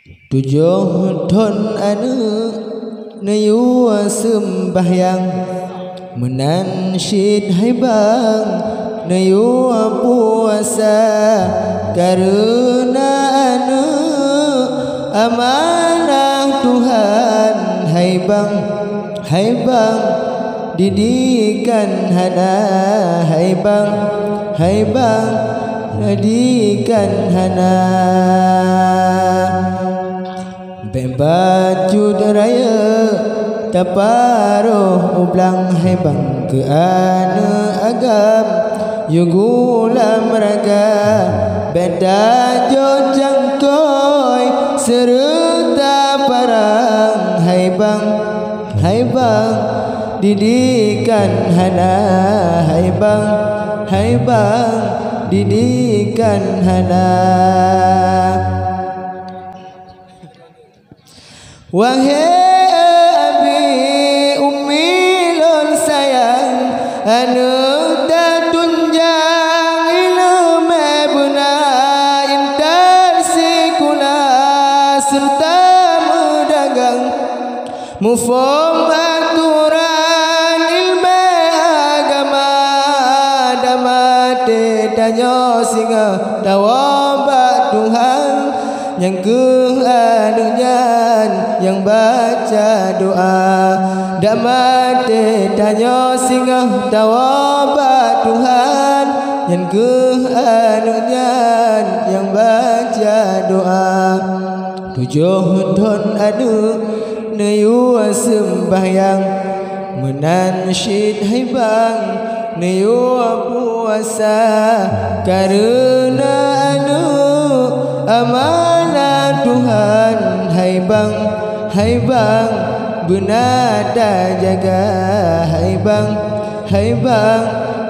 Tujuh ton anu nayu sembahyang menansyid hai bang nayu puasa karena anu amanah Tuhan hai bang didikan hana hai bang didikan hana baju raya taparuh ublang hai bang ke anu agam yugulam raga beda jo jangkoi serta parang hai bang didikan hana hai bang didikan hana wahai abi ummi lol sayang anu tunjang ilmu buna intar sikuna serta mudagang mufom aturan ilmu agama damate danyo singa dawaba Tuhan yang keanuan yang baca doa damate danyo singa dawaba Tuhan yang keanuan yang baca doa tujuh ton adu nayu sembahyang menansyid hai bang nayu puasa karena anu amanah Tuhan hai bang benada jaga hai bang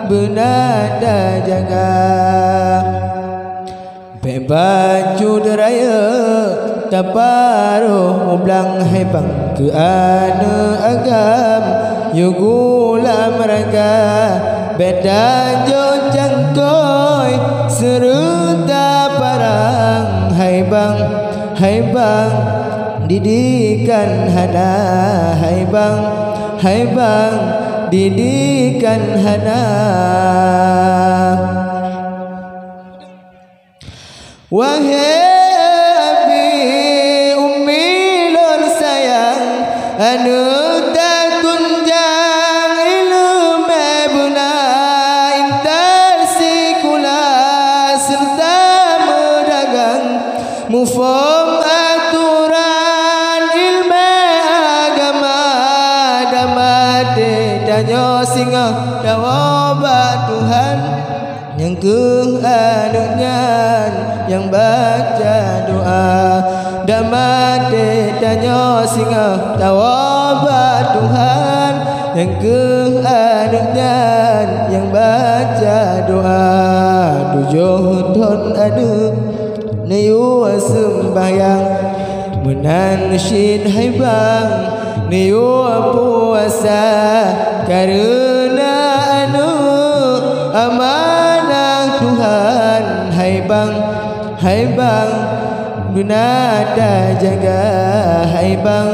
benada jaga baju raya taparuh ublang hai bang ke anu agam yugulam raga beda jo jangkoi serta parang hai bang didikan hana hai bang didikan hana wahai abi ummi lol sayang anu tunjang ilmu buna intar sikula serta mudagang mufom aturan ilmu agama damade danyo singa dawaba Tuhan yang keanuan yang baca doa damate danyo singa dawaba Tuhan yang keanuan yang baca doa tujuh ton adu nayu sembahyang menansyid hai bang nayu puasa karena anu amanah Tuhan hai bang benada jaga hai bang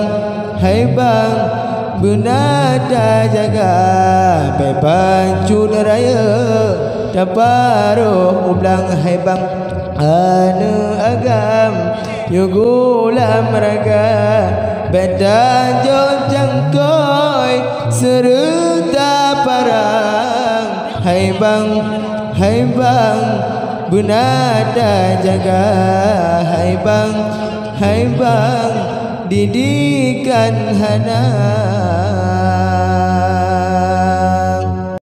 benada jaga baju raya taparuh ublang hai bang anu agam yugulam raga beda jo jangkoi serta parang hai bang benada jaga hai bang didikan hana